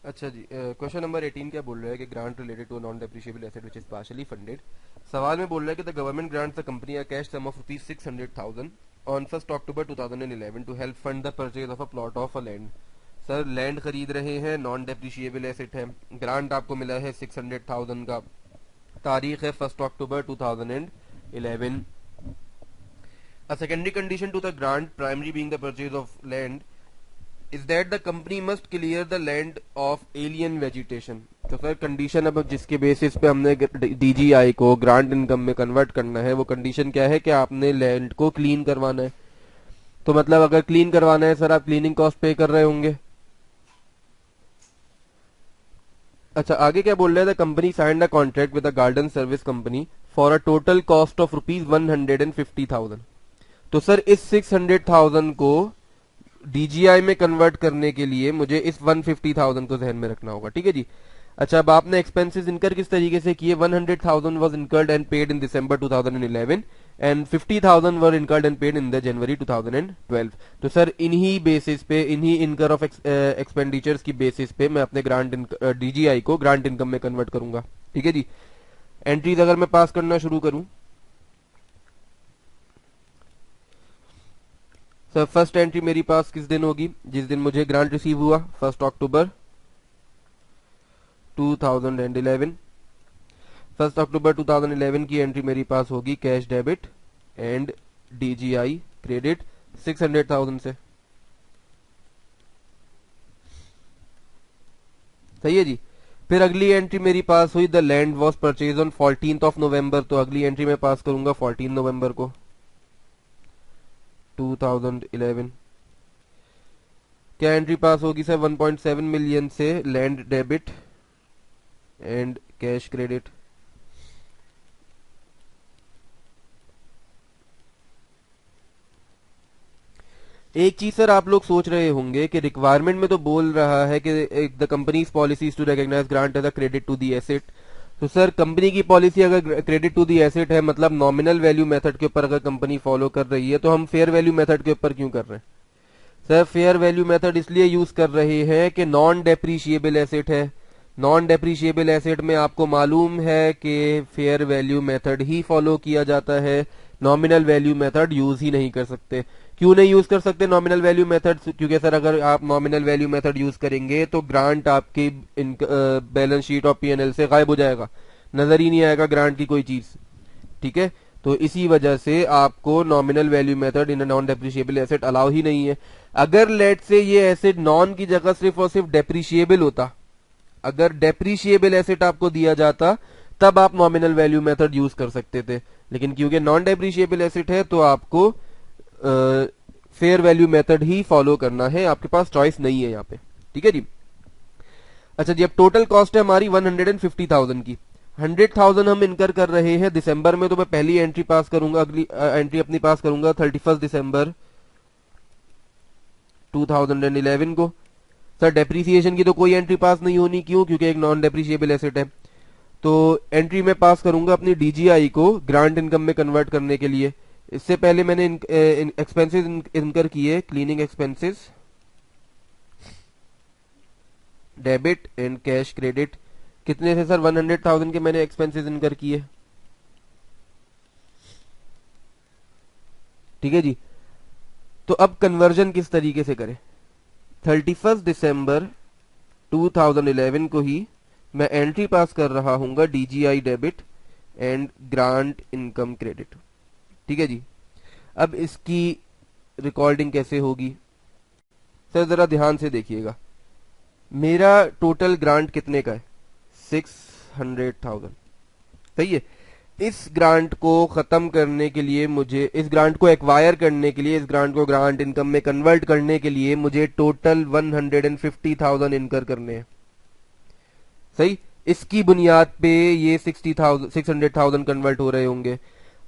अच्छा जी, question number 18 क्या बोल रहा है कि grant related to non depreciable asset which is partially funded. सवाल में बोल रहा है कि the government grants the company a cash sum of rupees 600,000 on 1 October 2011 to help fund the purchase of a plot of a land. Sir land खरीद रहे हैं, non depreciable asset है, ग्रांट आपको मिला है 600,000 का, तारीख है 1 अक्टूबर 2011। A secondary condition to the grant, primary being the purchase of land, is that the company must clear the land of alien vegetation। तो सर कंडीशन अब जिसके बेसिस पे हमने डीजीआई को ग्रांट इनकम में कन्वर्ट करना है, वो कंडीशन क्या है कि आपने लैंड को क्लीन करवाना है। तो मतलब अगर क्लीन करवाना है सर, आप क्लीनिंग कॉस्ट पे कर रहे होंगे। अच्छा, आगे क्या बोल रहे हैं, the company signed a contract with the garden service company for a total cost of rupees 150,000। तो सर इस 600,000 को डीजीआई में कन्वर्ट करने के लिए मुझे इस 150,000 को ध्यान में रखना होगा, ठीक है जी। अच्छा, अब आपने एक्सपेंसेस इनकर किस तरीके से किए, 100,000 was incurred and paid in December 2011 and 50,000 were incurred and paid in the January 2012। तो सर इन्हीं बेसिस पे, इन्हीं इनकर ऑफ एक्सपेंडिचर्स की बेसिस पे मैं अपने ग्रांट डीजीआई को ग्रांट इनकम में कन्वर्ट करूंगा, ठीक है जी। एंट्रीज अगर मैं पास करना शुरू करूं, सर फर्स्ट एंट्री मेरी पास किस दिन होगी, जिस दिन मुझे ग्रांट रिसीव हुआ, 1 अक्टूबर 2011। 1 अक्टूबर 2011 की एंट्री मेरी पास होगी cash debit and DJI credit 600,000 से। सही है जी। फिर अगली एंट्री मेरी पास हुई, the land was purchase on 14 नवंबर। तो अगली एंट्री मैं पास करूंगा 14 नवंबर को 2011। क्या एंट्री पास होगी सर, 1.7 मिलियन से land debit and cash credit. एक चीज सर आप लोग सोच रहे होंगे कि रिक्वायरमेंट में तो बोल रहा है कि the companies policies to recognise grant as a credit to the asset. तो सर कंपनी की पॉलिसी अगर क्रेडिट टू दी एसेट है, मतलब नॉमिनल वैल्यू मेथड के ऊपर अगर कंपनी फॉलो कर रही है, तो हम फेयर वैल्यू मेथड के ऊपर क्यों कर रहे हैं। सर फेयर वैल्यू मेथड इसलिए यूज कर रहे हैं कि नॉन डेप्रीशिएबल एसेट है। नॉन डेप्रीशिएबल एसेट में आपको मालूम है कि फेयर वैल्यू मेथड ही फॉलो किया जाता है, नॉमिनल वैल्यू मेथड यूज ही नहीं कर सकते। क्यों नहीं यूज कर सकते नॉमिनल वैल्यू मेथड, क्योंकि सर अगर आप नॉमिनल वैल्यू मेथड यूज करेंगे तो ग्रांट आपकी बैलेंस शीट और पीएनएल से गायब हो जाएगा, नजर ही नहीं आएगा ग्रांट की कोई चीज, ठीक है। तो इसी वजह से आपको nominal value method in non depreciable asset allow ही नहीं है। अगर लेट से ये एसेट नॉन की जगह सिर्फ और सिर्फ डेप्रिशिएबल होता, अगर डेप्रिशिएबल एसेट आपको दिया जाता, तब आप नॉमिनल वैल्यू मेथड यूज कर सकते थे। लेकिन क्योंकि नॉन डेप्रिशिएबल एसेट है तो आपको फेयर वैल्यू मेथड ही फॉलो करना है, आपके पास चॉइस नहीं है यहाँ पे, ठीक है जी। अच्छा जी, अब टोटल कॉस्ट है हमारी 150,000 की। 100,000 हम इनकर कर रहे हैं दिसंबर में, तो मैं पहली एंट्री पास करूंगा, अगली एंट्री अपनी पास करूंगा 31 दिसंबर 2011 को। सर डेप्रीसिएशन की तो कोई एंट्री पास नहीं होनी, क्यों, क्योंकि एक नॉन डेप्रीशिएबल एसेट है। तो एंट्री में पास करूंगा अपनी डीजीआई को ग्रांट इनकम में कन्वर्ट करने के लिए। इससे पहले मैंने एक्सपेंसेस इनकर किए, cleaning expenses, debit and cash credit. कितने से सर, 100,000 के मैंने एक्सपेंसेस इनकर किए, ठीक है जी। तो अब कन्वर्जन किस तरीके से करें, 31 दिसंबर 2011 को ही मैं एंट्री पास कर रहा हूँ DJI debit and grant income credit, ठीक है जी। अब इसकी रिकॉर्डिंग कैसे होगी, सर जरा ध्यान से देखिएगा। मेरा टोटल ग्रांट कितने का है, 600,000, सही है। इस ग्रांट को खत्म करने के लिए मुझे, इस ग्रांट को एक्वायर करने के लिए, इस ग्रांट को ग्रांट इनकम में कन्वर्ट करने के लिए मुझे टोटल 150,000 इनकर करने हैं, सही। इसकी बुनियाद पे ये 600,000 कन्वर्ट हो रहे होंगे,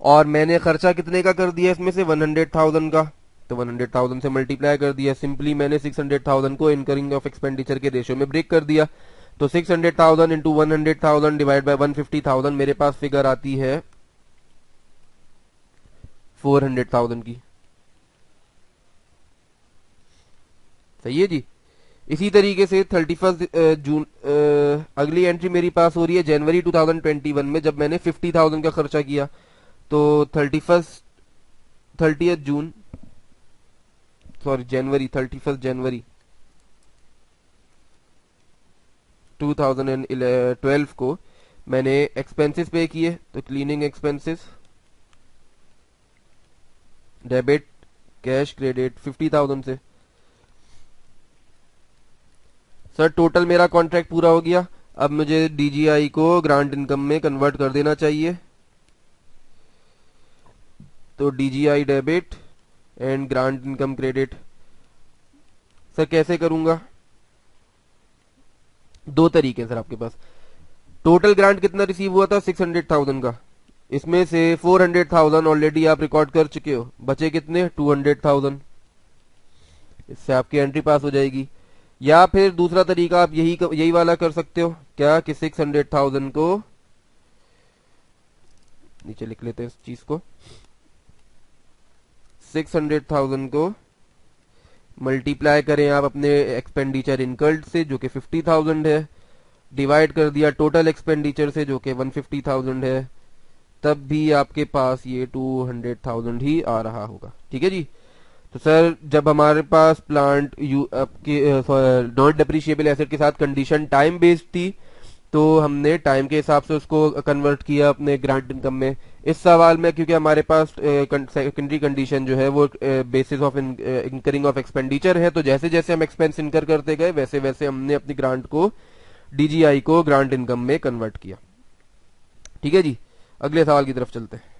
और मैंने खर्चा कितने का कर दिया इसमें से, 100,000 का। तो 100,000 से मल्टीप्लाई कर दिया, सिंपली मैंने 600,000 को इनकरिंग ऑफ एक्सपेंडिचर के रेशियो में ब्रेक कर दिया। तो 600,000 इंटू 100,000 डिवाइड बाय 150,000, मेरे पास फिगर आती है 400,000 की, सही है जी। इसी तरीके से 31 जून अगली एंट्री मेरी पास हो रही है जनवरी 2021 में, जब मैंने 50,000 का खर्चा किया। तो 30 जून, सॉरी जनवरी, 31 जनवरी 2012 को मैंने एक्सपेंसेस पे किए। तो cleaning expenses, debit, cash credit 50,000 से। सर टोटल मेरा कॉन्ट्रैक्ट पूरा हो गया, अब मुझे डीजीआई को ग्रांट इनकम में कन्वर्ट कर देना चाहिए। तो DJI debit and grant income credit. Sir कैसे करूंगा? दो तरीके हैं सर आपके पास। टोटल ग्रांट कितना रिसीव हुआ था? 600,000 का। इसमें से 400,000 ऑलरेडी आप रिकॉर्ड कर चुके हो, बचे कितने? 200,000। इससे आपकी एंट्री पास हो जाएगी। या फिर दूसरा तरीका आप यही वाला कर सकते हो क्या, कि 600,000 को नीचे लिख लेते हैं इस चीज को, 600,000 को मल्टीप्लाई करें आप अपने एक्सपेंडिचर इनकर्ड से जो कि 50,000 है, डिवाइड कर दिया टोटल एक्सपेंडिचर से जो कि 150,000 है, तब भी आपके पास ये 200,000 ही आ रहा होगा। ठीक है जी। तो सर जब हमारे पास प्लांट आपके नॉन डेप्रिशिएबल एसेट के साथ कंडीशन टाइम बेस्ड थी, तो हमने टाइम के हिसाब से उसको कन्वर्ट किया अपने ग्रांट इनकम में। इस सवाल में क्योंकि हमारे पास सेकेंडरी कंडीशन जो है वो basis of incurring of expenditure है, तो जैसे जैसे हम एक्सपेंस इनकर करते गए वैसे वैसे हमने अपनी ग्रांट को, डीजीआई को ग्रांट इनकम में कन्वर्ट किया। ठीक है जी, अगले सवाल की तरफ चलते हैं।